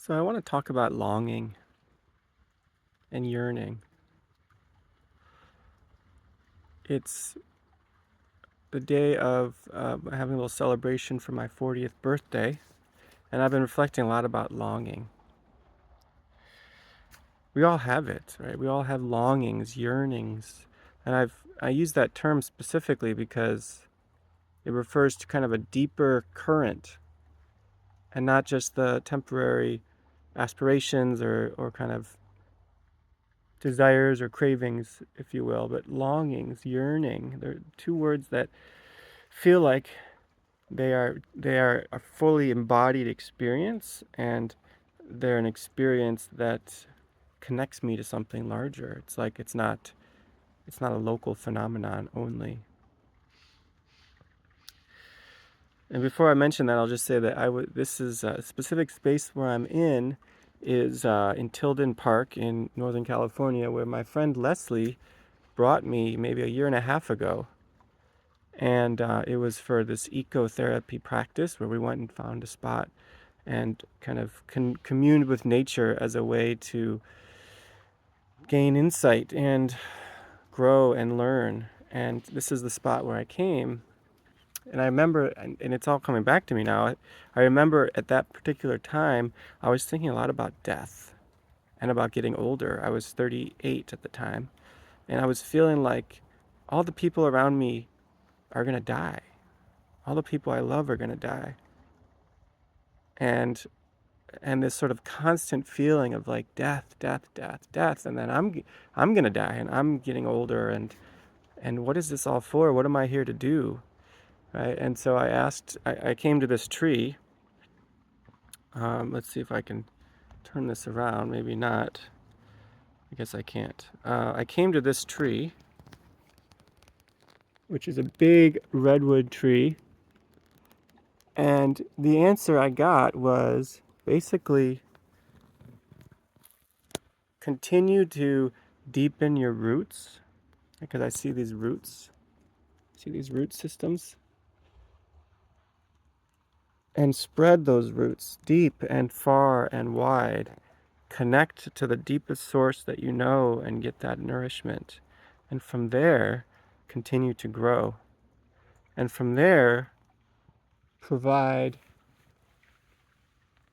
So I want to talk about longing and yearning. It's the day of having a little celebration for my 40th birthday, and I've been reflecting a lot about longing. We all have it, right? We all have longings, yearnings, and I use that term specifically because it refers to kind of a deeper current and not just the temporary aspirations or kind of desires or cravings, if you will, but longings, yearning. They're two words that feel like they are a fully embodied experience, and they're an experience that connects me to something larger. It's like it's not a local phenomenon only. And before I mention that, I'll just say that this is a specific space where I'm in is in Tilden Park in Northern California, where my friend Leslie brought me maybe a year and a half ago. And it was for this ecotherapy practice where we went and found a spot and kind of communed with nature as a way to gain insight and grow and learn. And this is the spot where I came. And I remember, and it's all coming back to me now. I remember at that particular time, I was thinking a lot about death and about getting older. I was 38 at the time. And I was feeling like all the people around me are going to die. All the people I love are going to die. And this sort of constant feeling of like death, death, death, death, and then I'm gonna die, and I'm getting older, and what is this all for? What am I here to do, right? And so I came to this tree. Let's see if I can turn this around. Maybe not. I guess I can't. I came to this tree, which is a big redwood tree, and the answer I got was basically continue to deepen your roots, because I see these roots. See these root systems? And spread those roots deep and far and wide. Connect to the deepest source that you know and get that nourishment. And from there, continue to grow. And from there, provide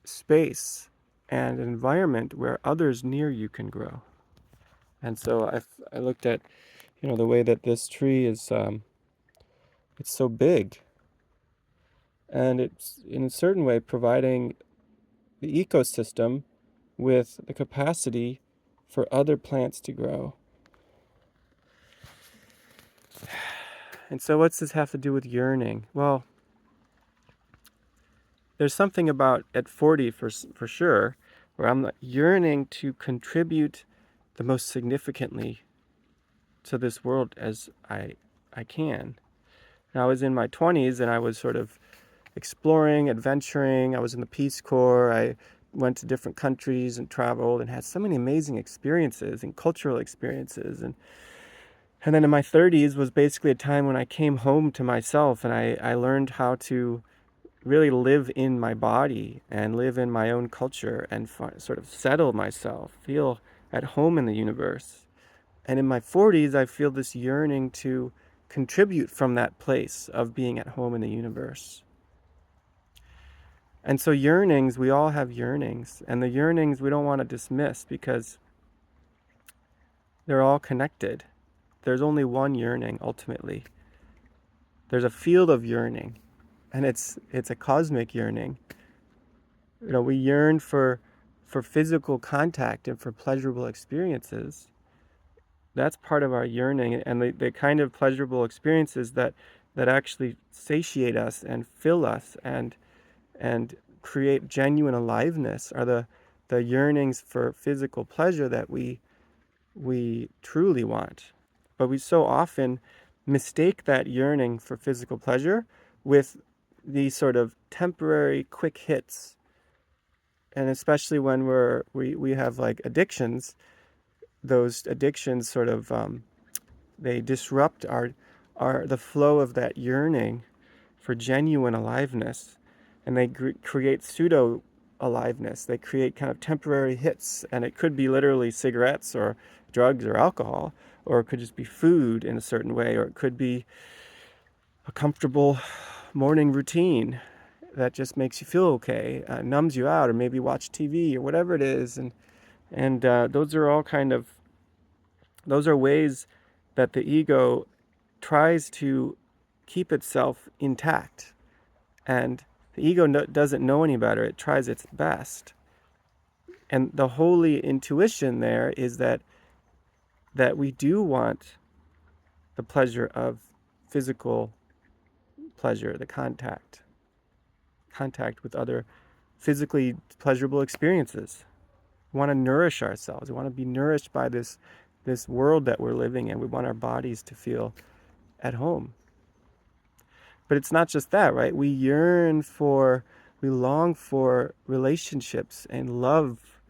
space and an environment where others near you can grow. And so I looked at, the way that this tree is, it's so big. And it's in a certain way providing the ecosystem with the capacity for other plants to grow. And so what's this have to do with yearning? Well, there's something about at 40 for sure, where I'm yearning to contribute the most significantly to this world as I can. And I was in my 20s and I was sort of exploring, adventuring. I was in the Peace Corps. I went to different countries and traveled and had so many amazing experiences and cultural experiences. And then in my 30s was basically a time when I came home to myself, and I learned how to really live in my body and live in my own culture and sort of settle myself, feel at home in the universe. And in my 40s, I feel this yearning to contribute from that place of being at home in the universe. And so yearnings, we all have yearnings, and the yearnings we don't want to dismiss because they're all connected. There's only one yearning ultimately. There's a field of yearning, and it's a cosmic yearning. We yearn for physical contact and for pleasurable experiences. That's part of our yearning, and the kind of pleasurable experiences that actually satiate us and fill us and create genuine aliveness are the yearnings for physical pleasure that we truly want. But we so often mistake that yearning for physical pleasure with these sort of temporary quick hits. And especially when we have like addictions, those addictions sort of they disrupt the flow of that yearning for genuine aliveness, and they create pseudo aliveness. They create kind of temporary hits, and it could be literally cigarettes or drugs or alcohol, or it could just be food in a certain way, or it could be a comfortable morning routine that just makes you feel okay, numbs you out, or maybe watch TV or whatever it is. And those are all kind of, those are ways that the ego tries to keep itself intact. And the ego doesn't know any better. It tries its best. And the holy intuition there is that we do want the pleasure of physical pleasure, the contact with other physically pleasurable experiences. We want to nourish ourselves. We want to be nourished by this world that we're living in. We want our bodies to feel at home. But it's not just that, right? We long for relationships and love,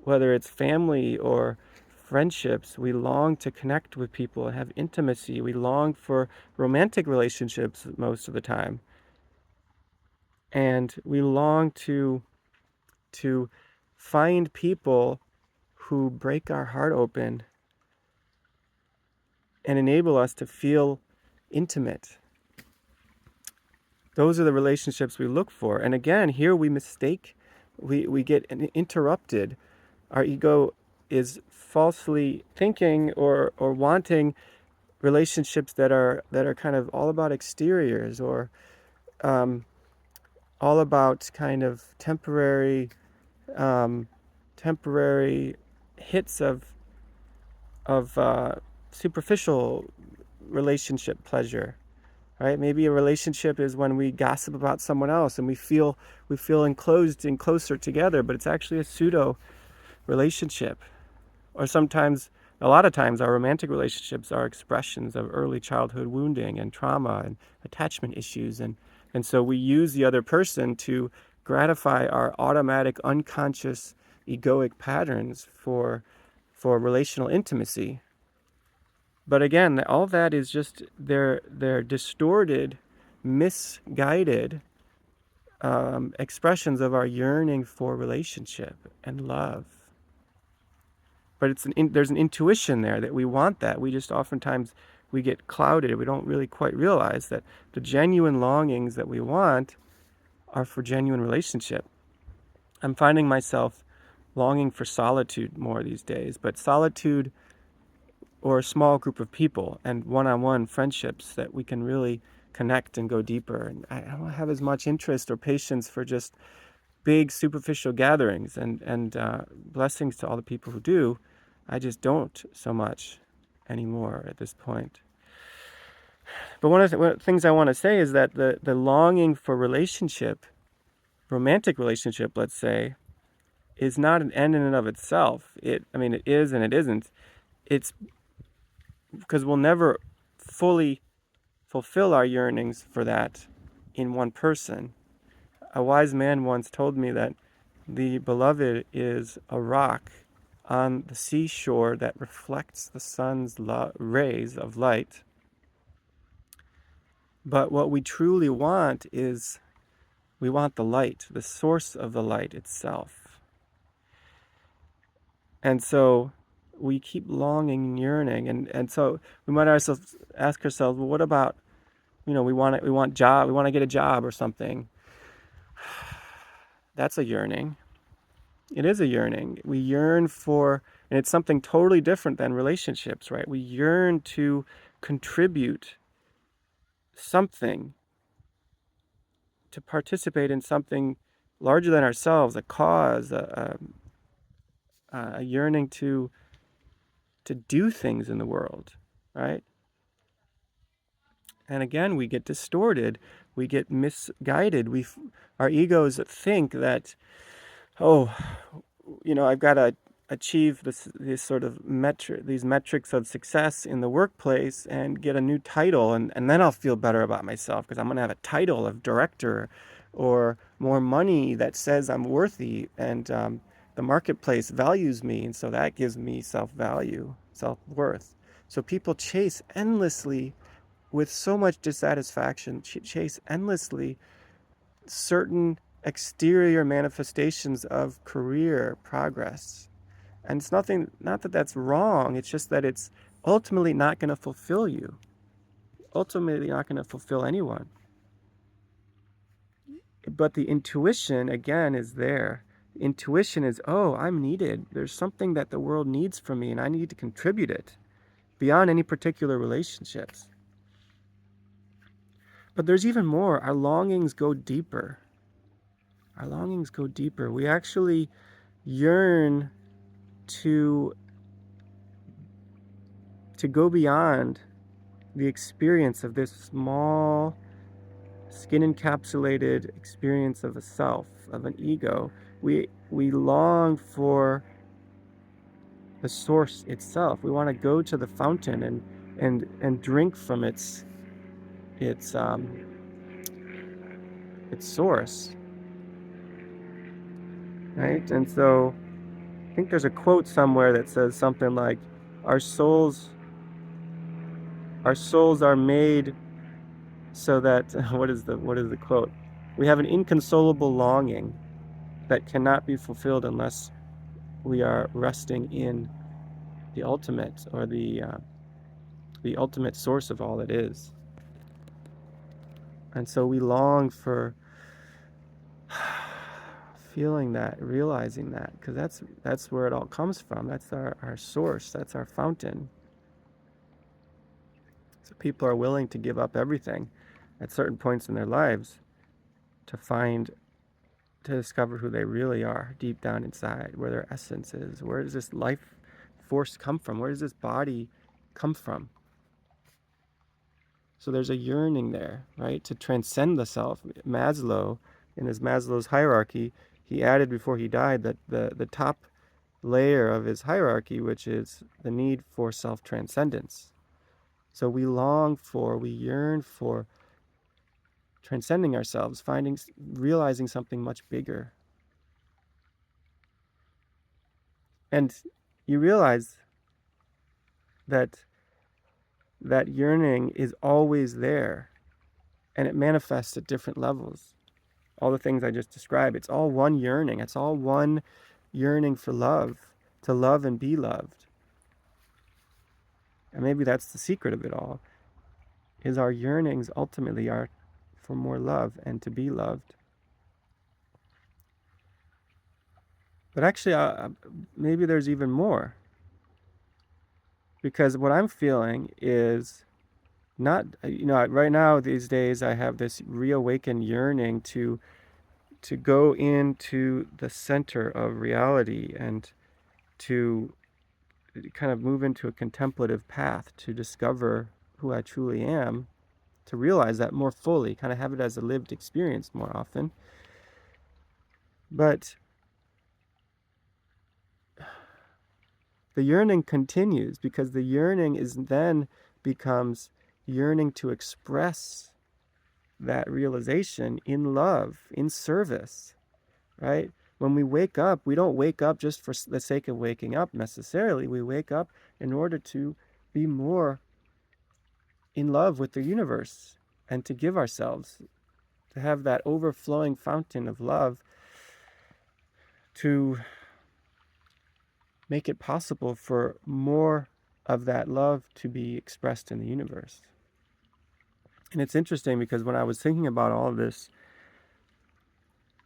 whether it's family or friendships. We long to connect with people and have intimacy. We long for romantic relationships most of the time. And we long to find people who break our heart open and enable us to feel intimate. Those are the relationships we look for. And again, here we mistake, we get interrupted. Our ego is falsely thinking or wanting relationships that are kind of all about exteriors, or all about kind of temporary hits of superficial relationship pleasure. Right? Maybe a relationship is when we gossip about someone else and we feel enclosed and closer together, but it's actually a pseudo relationship. Or sometimes, a lot of times, our romantic relationships are expressions of early childhood wounding and trauma and attachment issues, and so we use the other person to gratify our automatic, unconscious, egoic patterns for relational intimacy. But again, all that is just they're distorted, misguided expressions of our yearning for relationship and love. But there's an intuition there that we want that. We just oftentimes we get clouded. We don't really quite realize that the genuine longings that we want are for genuine relationship. I'm finding myself longing for solitude more these days, but solitude or a small group of people and one-on-one friendships that we can really connect and go deeper. And I don't have as much interest or patience for just big superficial gatherings, and blessings to all the people who do. I just don't so much anymore at this point. But one of the things I want to say is that the longing for relationship, romantic relationship, let's say, is not an end in and of itself. It is and it isn't. It's because we'll never fully fulfill our yearnings for that in one person. A wise man once told me that the beloved is a rock on the seashore that reflects the sun's rays of light. But what we truly want is, we want the light, the source of the light itself. And so we keep longing and yearning, and so we might ask ourselves, well, what about, we want to get a job or something. That's a yearning. It is a yearning. We yearn for, and it's something totally different than relationships, right? We yearn to contribute something, to participate in something larger than ourselves, a cause, a yearning to do things in the world, right? And again, we get distorted, we get misguided. Our egos think that, oh, I've got to achieve this sort of these metrics of success in the workplace and get a new title, and then I'll feel better about myself because I'm going to have a title of director, or more money that says I'm worthy, and the marketplace values me, and so that gives me self-value, self-worth. So people chase endlessly, with so much dissatisfaction, chase endlessly certain exterior manifestations of career progress. And it's nothing, not that that's wrong, it's just that it's ultimately not going to fulfill you, ultimately not going to fulfill anyone. But the intuition, again, is there. Intuition is, oh, I'm needed. There's something that the world needs from me, and I need to contribute it beyond any particular relationships. But there's even more. Our longings go deeper. Our longings go deeper. We actually yearn to go beyond the experience of this small, skin-encapsulated experience of a self, of an ego. We long for the source itself. We want to go to the fountain and drink from its source, right? And so I think there's a quote somewhere that says something like, our souls are made so that what is the quote? We have an inconsolable longing that cannot be fulfilled unless we are resting in the ultimate, or the ultimate source of all that is. And so we long for feeling that, realizing that, because that's where it all comes from. That's our source. That's our fountain. So people are willing to give up everything at certain points in their lives to discover who they really are deep down inside, where their essence is. Where does this life force come from? Where does this body come from? So there's a yearning there, right, to transcend the self. Maslow, in his Maslow's hierarchy, he added before he died that the top layer of his hierarchy, which is the need for self-transcendence. So we yearn for transcending ourselves, realizing something much bigger. And you realize that yearning is always there, and it manifests at different levels. All the things I just described, it's all one yearning. It's all one yearning for love, to love and be loved. And maybe that's the secret of it all, is our yearnings ultimately are for more love and to be loved. But actually, maybe there's even more. Because what I'm feeling is not, right now, these days, I have this reawakened yearning to go into the center of reality and to kind of move into a contemplative path to discover who I truly am, to realize that more fully, kind of have it as a lived experience more often. But the yearning continues, because the yearning becomes yearning to express that realization in love, in service, right? When we wake up, we don't wake up just for the sake of waking up necessarily. We wake up in order to be more in love with the universe and to give ourselves, to have that overflowing fountain of love, to make it possible for more of that love to be expressed in the universe. And it's interesting, because when I was thinking about all of this,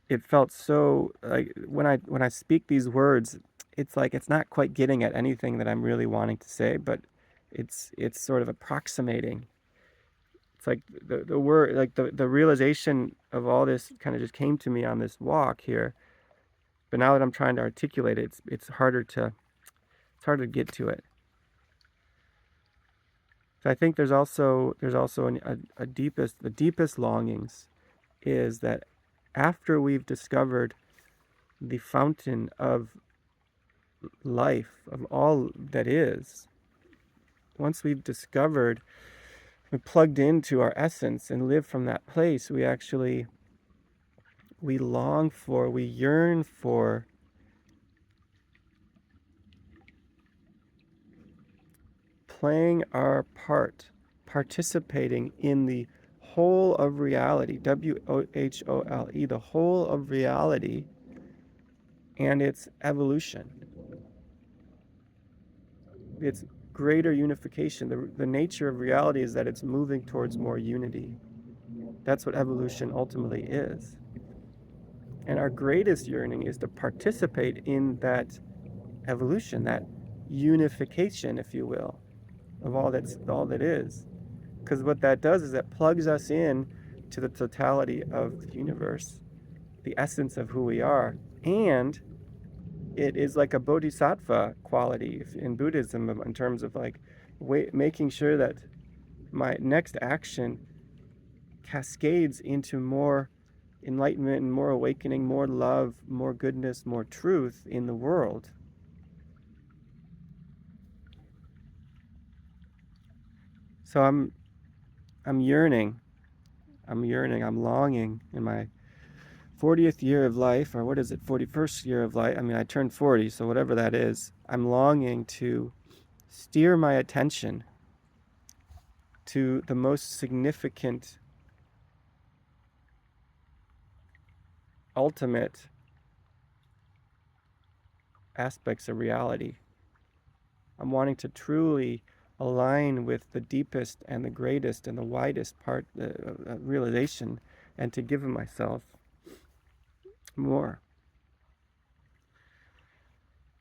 it felt so like when I speak these words, it's like it's not quite getting at anything that I'm really wanting to say, but it's sort of approximating. It's like the word, like the realization of all this kind of just came to me on this walk here. But now that I'm trying to articulate it, it's harder to get to it. So I think there's also the deepest longings is that after we've discovered the fountain of life, of all that is, once we've discovered, we plugged into our essence and live from that place, we yearn for playing our part, participating in the whole of reality, WHOLE, the whole of reality and its evolution, its greater unification. The nature of reality is that it's moving towards more unity. That's what evolution ultimately is. And our greatest yearning is to participate in that evolution, that unification, if you will, of all that is. Because what that does is that plugs us in to the totality of the universe, the essence of who we are. And it is like a bodhisattva quality in Buddhism in terms of like making sure that my next action cascades into more enlightenment and more awakening, more love, more goodness, more truth in the world. So I'm yearning, I'm longing in my 40th year of life, or what is it, 41st year of life? I mean, I turned 40, so whatever that is, I'm longing to steer my attention to the most significant, ultimate aspects of reality. I'm wanting to truly align with the deepest and the greatest and the widest part realization, and to give myself more.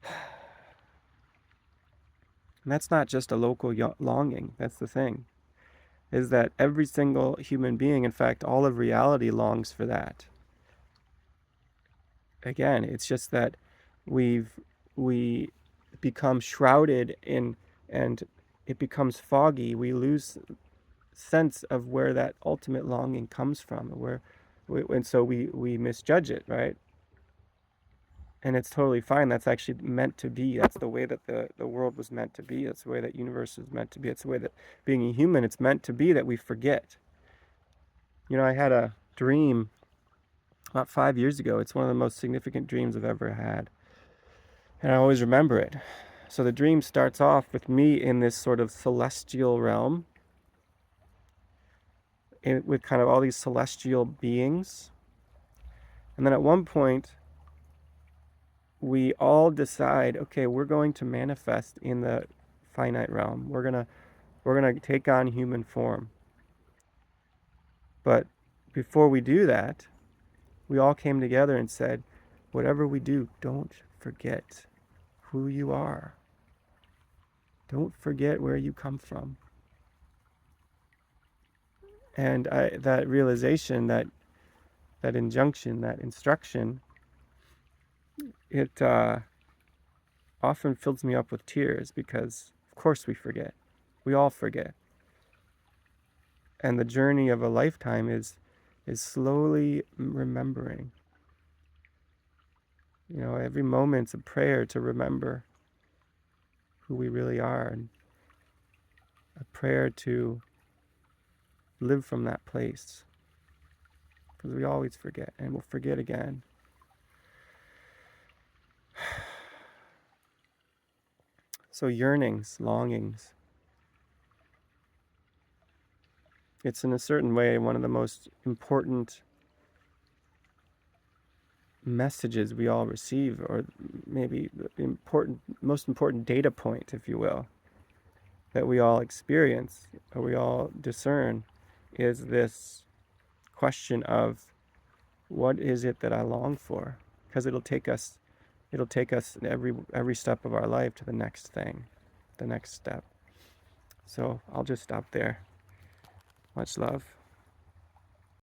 And that's not just a local longing. That's the thing, is that every single human being, in fact, all of reality longs for that. Again, it's just that we become shrouded in, and it becomes foggy. We lose sense of where that ultimate longing comes from, and so we misjudge it, right? And it's totally fine. That's actually meant to be. That's the way that the world was meant to be. That's the way that the universe is meant to be. It's the way that being a human, it's meant to be, that we forget. You know, I had a dream about 5 years ago. It's one of the most significant dreams I've ever had, and I always remember it. So the dream starts off with me in this sort of celestial realm, with kind of all these celestial beings. And then at one point, we all decide, okay, we're going to manifest in the finite realm. We're gonna take on human form. But before we do that, we all came together and said, whatever we do, don't forget who you are. Don't forget where you come from. And that realization, that injunction, that instruction, it often fills me up with tears, because of course we forget. We all forget. And the journey of a lifetime is slowly remembering. You know, every moment's a prayer to remember who we really are, and a prayer to live from that place. Because we always forget, and we'll forget again. So yearnings, longings. It's in a certain way one of the most important messages we all receive, or maybe the most important data point, if you will, that we all experience, or we all discern, is this question of, what is it that I long for? Because it'll take us every step of our life to the next thing, the next step. So I'll just stop there. Much love.